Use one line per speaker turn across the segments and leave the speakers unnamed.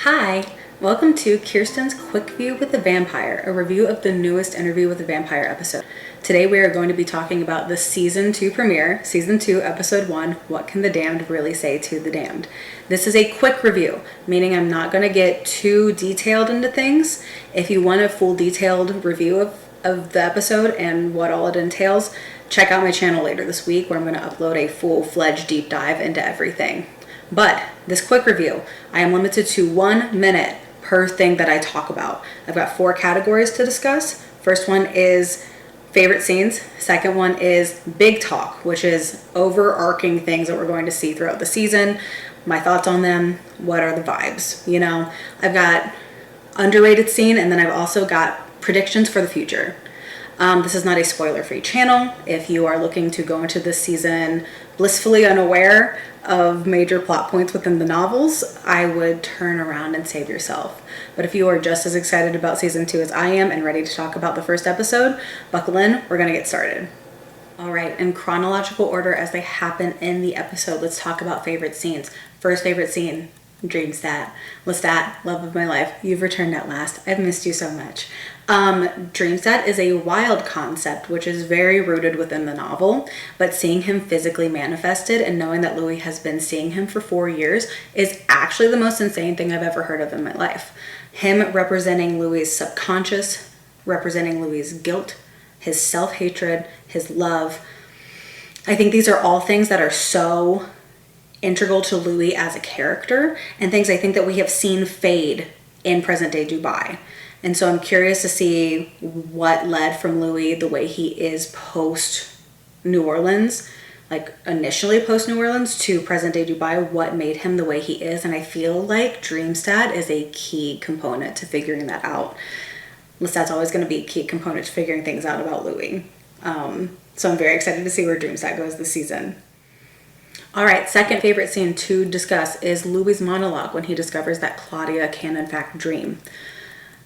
Hi, welcome to Kirsten's Quickview with the Vampire, a review of the newest Interview with the Vampire episode. Today we are going to be talking about the Season 2 premiere, Season 2, Episode 1, What Can the Damned Really Say to the Damned? This is a quick review, meaning I'm not going to get too detailed into things. If you want a full detailed review of the episode and what all it entails, check out my channel later this week where I'm going to upload a full-fledged deep dive into everything. But this quick review, I am limited to 1 minute per thing that I talk about. I've got 4 categories to discuss. First one is favorite scenes. Second one is big talk, which is overarching things that we're going to see throughout the season. My thoughts on them. What are the vibes? You know, I've got underrated scene, and then I've also got predictions for the future. This is not a spoiler-free channel. If you are looking to go into this season blissfully unaware of major plot points within the novels, I would turn around and save yourself. But if you are just as excited about season 2 as I am and ready to talk about the first episode, buckle in, we're gonna get started. All right, in chronological order as they happen in the episode, let's talk about favorite scenes. First favorite scene, Loustat. Loustat, love of my life. You've returned at last. I've missed you so much. Loustat is a wild concept, which is very rooted within the novel, but seeing him physically manifested and knowing that Louis has been seeing him for 4 years is actually the most insane thing I've ever heard of in my life. Him representing Louis' subconscious, representing Louis' guilt, his self-hatred, his love. I think these are all things that are so integral to Louis as a character and things I think that we have seen fade in present day Dubai. And so I'm curious to see what led from Louis the way he is post New Orleans, like initially post New Orleans to present day Dubai, what made him the way he is. And I feel like Loustat is a key component to figuring that out. Loustat's always going to be a key component to figuring things out about Louis. So I'm very excited to see where Loustat goes this season. All right, second favorite scene to discuss is Louis' monologue when he discovers that Claudia can in fact dream.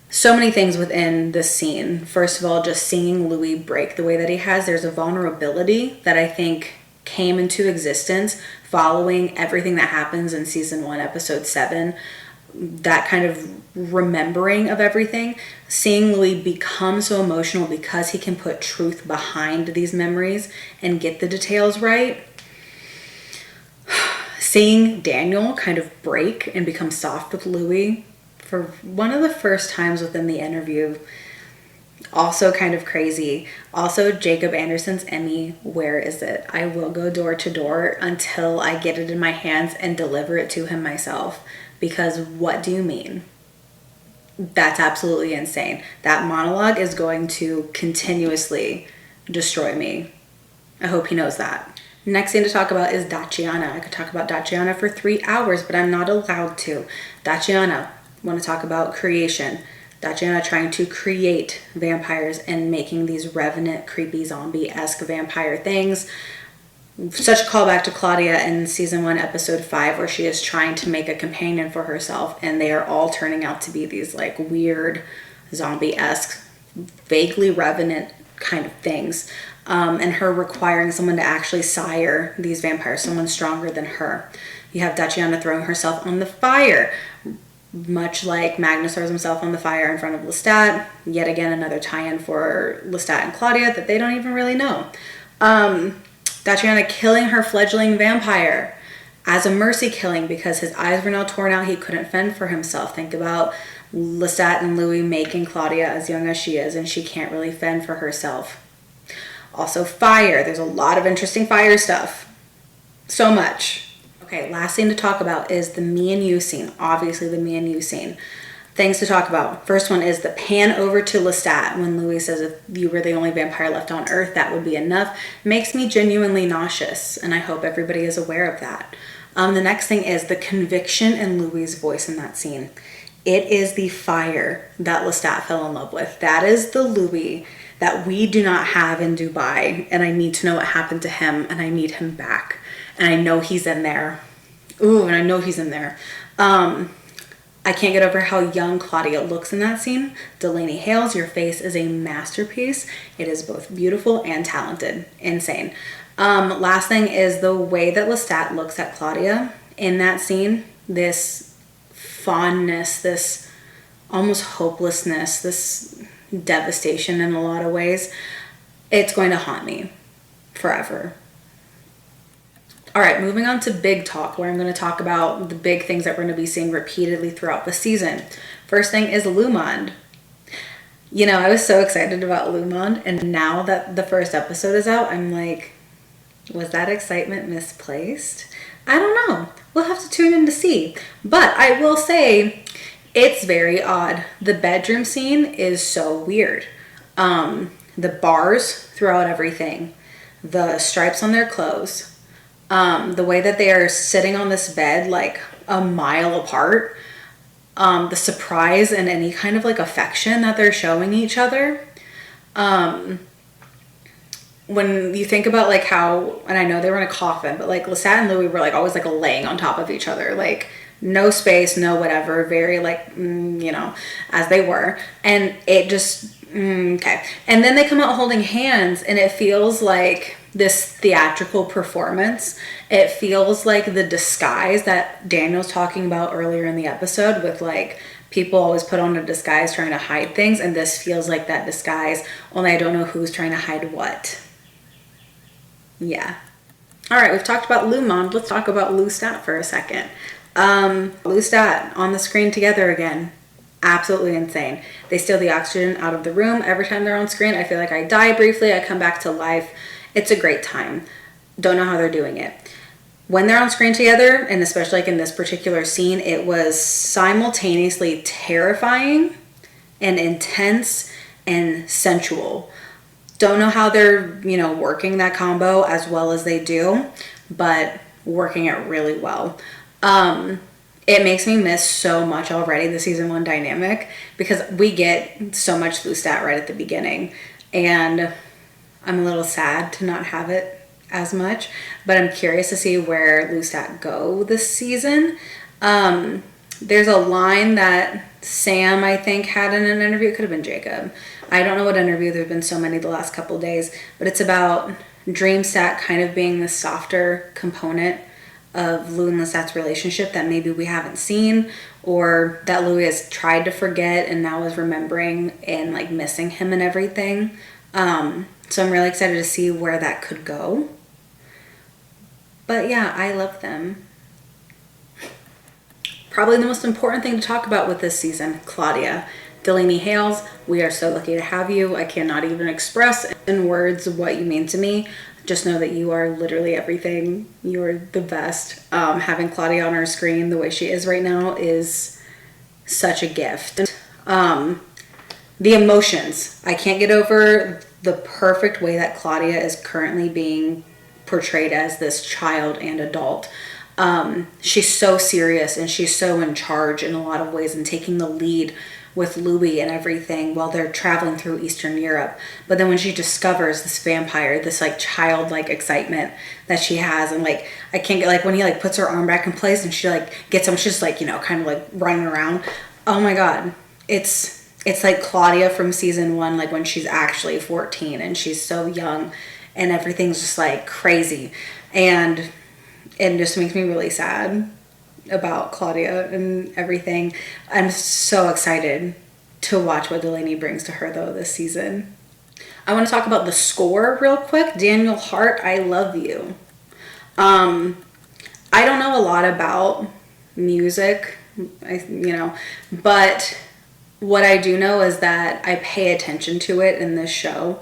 So many things within this scene. First of all, just seeing Louis break the way that he has, there's a vulnerability that I think came into existence following everything that happens in season 1, episode 7. That kind of remembering of everything, seeing Louis become so emotional because he can put truth behind these memories and get the details right. Seeing Daniel kind of break and become soft with Louis for one of the first times within the interview, also kind of crazy. Also, Jacob Anderson's Emmy, where is it? I will go door to door until I get it in my hands and deliver it to him myself. Because what do you mean? That's absolutely insane. That monologue is going to continuously destroy me. I hope he knows that. Next thing to talk about is Daciana. I could talk about Daciana for 3 hours, but I'm not allowed to. Daciana, want to talk about creation. Daciana trying to create vampires and making these revenant, creepy, zombie-esque vampire things. Such a callback to Claudia in season 1, episode 5, where she is trying to make a companion for herself, and they are all turning out to be these like weird, zombie-esque, vaguely revenant kind of things. And her requiring someone to actually sire these vampires, someone stronger than her. You have Daciana throwing herself on the fire, much like Magnus throws himself on the fire in front of Loustat. Yet again, another tie-in for Loustat and Claudia that they don't even really know. Daciana killing her fledgling vampire as a mercy killing because his eyes were now torn out. He couldn't fend for himself. Think about Loustat and Louis making Claudia as young as she is, and she can't really fend for herself. Also fire. There's a lot of interesting fire stuff. So much. Okay, last thing to talk about is the me and you scene. Obviously the me and you scene. Things to talk about. First one is the pan over to Loustat when Louis says if you were the only vampire left on Earth, that would be enough. Makes me genuinely nauseous, and I hope everybody is aware of that. The next thing is the conviction in Louis' voice in that scene. It is the fire that Loustat fell in love with. That is the Louis that we do not have in Dubai, and I need to know what happened to him, and I need him back. And I know he's in there. Ooh, and I know he's in there. I can't get over how young Claudia looks in that scene. Delaney Hales, your face is a masterpiece. It is both beautiful and talented. Insane. Last thing is the way that Loustat looks at Claudia in that scene. This fondness, this almost hopelessness, this devastation in a lot of ways, it's going to haunt me forever. All right, moving on to big talk, where I'm going to talk about the big things that we're going to be seeing repeatedly throughout the season. First thing is Loumand. You know, I was so excited about Loumand, and now that the first episode is out, I'm like, was that excitement misplaced? I don't know. We'll have to tune in to see. But I will say, it's very odd. The bedroom scene is so weird. The bars throughout everything, the stripes on their clothes, the way that they are sitting on this bed like a mile apart, the surprise and any kind of like affection that they're showing each other. When you think about like how, and I know they were in a coffin, but like Loustat and Louis were like always like laying on top of each other, like no space, no whatever, very like, you know, as they were. And it just, okay. And then they come out holding hands, and it feels like this theatrical performance. It feels like the disguise that Daniel's talking about earlier in the episode, with like people always put on a disguise trying to hide things, and this feels like that disguise, only I don't know who's trying to hide what. Yeah. All right, we've talked about Loumand. Let's talk about Loustat for a second. Loustat on the screen together again. Absolutely insane. They steal the oxygen out of the room. Every time they're on screen, I feel like I die briefly, I come back to life. It's a great time. Don't know how they're doing it. When they're on screen together, and especially like in this particular scene, it was simultaneously terrifying and intense and sensual. Don't know how they're, you know, working that combo as well as they do, but working it really well. It makes me miss so much already the season 1 dynamic, because we get so much Loustat right at the beginning, and I'm a little sad to not have it as much, but I'm curious to see where Loustat go this season. There's a line that Sam, I think, had in an interview. It could have been Jacob. I don't know what interview. There have been so many the last couple of days, but it's about Dreamstat kind of being the softer component of Lou and Loustat's relationship that maybe we haven't seen, or that Louis has tried to forget and now is remembering and like missing him and everything. So I'm really excited to see where that could go. But yeah, I love them. Probably the most important thing to talk about with this season, Claudia. Delaney Hales, we are so lucky to have you. I cannot even express in words what you mean to me. Just know that you are literally everything. You are the best. Having Claudia on our screen the way she is right now is such a gift. The emotions. I can't get over the perfect way that Claudia is currently being portrayed as this child and adult. She's so serious and she's so in charge in a lot of ways and taking the lead with Louis and everything while they're traveling through Eastern Europe. But then when she discovers this vampire, this like childlike excitement that she has, and like I can't get, like when he like puts her arm back in place and she like gets him, she's just like, you know, kind of like running around. Oh my God. It's like Claudia from season 1, like when she's actually 14 and she's so young and everything's just like crazy. And it just makes me really sad about Claudia and everything. I'm so excited to watch what Delaney brings to her though this season. I want to talk about the score real quick. Daniel Hart, I love you. I don't know a lot about music, but what I do know is that I pay attention to it in this show,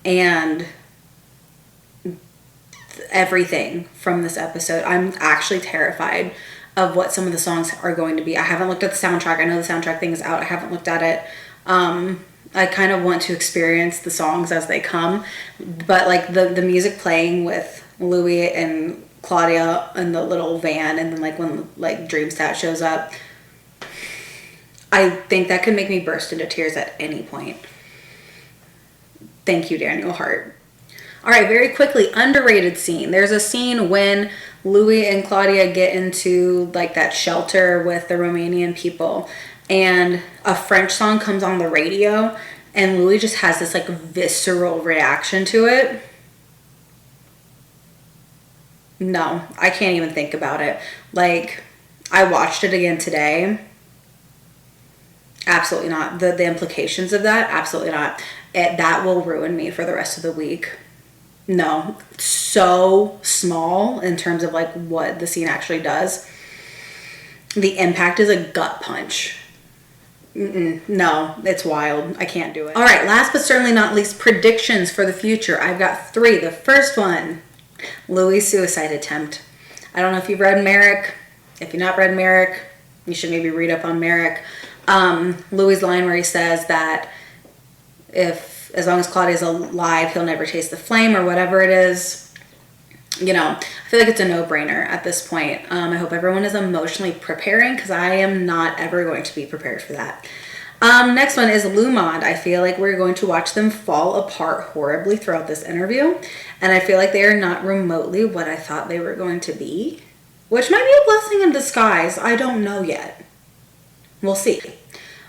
and everything from this episode, I'm actually terrified of what some of the songs are going to be. I haven't looked at the soundtrack. I know the soundtrack thing is out. I haven't looked at it. I kind of want to experience the songs as they come, but like the music playing with Louis and Claudia in the little van, and then like when like Dreamstat shows up, I think that could make me burst into tears at any point. Thank you, Daniel Hart. All right, very quickly, underrated scene. There's a scene when Louis and Claudia get into like that shelter with the Romanian people, and a French song comes on the radio, and Louis just has this like visceral reaction to it. No, I can't even think about it. Like, I watched it again today, Absolutely not. The implications of that, absolutely not. That will ruin me for the rest of the week. No, so small in terms of like what the scene actually does. The impact is a gut punch. No, it's wild. I can't do it. All right, last but certainly not least, predictions for the future. I've got 3. The first one, Louis' suicide attempt. I don't know if you've read Merrick. If you've not read Merrick, you should maybe read up on Merrick. Louis' line where he says that as long as Claudia's alive, he'll never taste the flame or whatever it is. You know, I feel like it's a no-brainer at this point. I hope everyone is emotionally preparing because I am not ever going to be prepared for that. Next one is Loumand. I feel like we're going to watch them fall apart horribly throughout this interview. And I feel like they are not remotely what I thought they were going to be, which might be a blessing in disguise. I don't know yet. We'll see.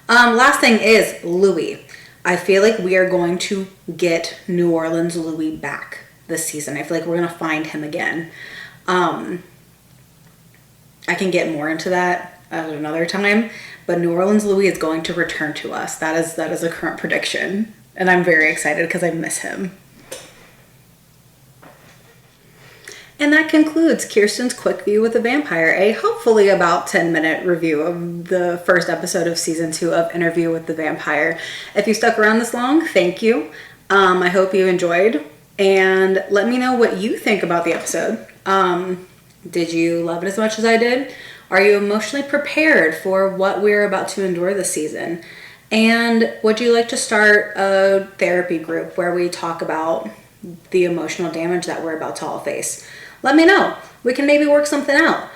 Last thing is Louis. I feel like we are going to get New Orleans Louis back this season. I feel like we're going to find him again. I can get more into that at another time, but New Orleans Louis is going to return to us. That is a current prediction, and I'm very excited because I miss him. And that concludes Kirsten's Quick View with the Vampire, a hopefully about 10-minute review of the first episode of season 2 of Interview with the Vampire. If you stuck around this long, thank you. I hope you enjoyed, and let me know what you think about the episode. Did you love it as much as I did? Are you emotionally prepared for what we're about to endure this season? And would you like to start a therapy group where we talk about the emotional damage that we're about to all face? Let me know. We can maybe work something out.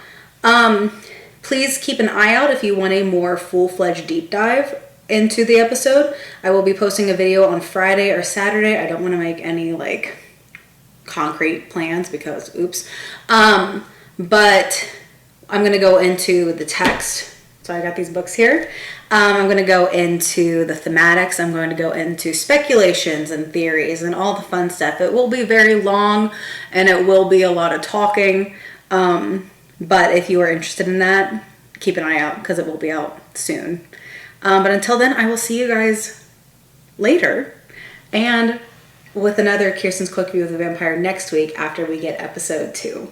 Please keep an eye out if you want a more full-fledged deep dive into the episode. I will be posting a video on Friday or Saturday. I don't want to make any like concrete plans because oops. But I'm going to go into the text. So I got these books here. I'm going to go into the thematics. I'm going to go into speculations and theories and all the fun stuff. It will be very long and it will be a lot of talking. But if you are interested in that, keep an eye out because it will be out soon. But until then, I will see you guys later and with another Kirsten's Quick View of the Vampire next week after we get episode 2.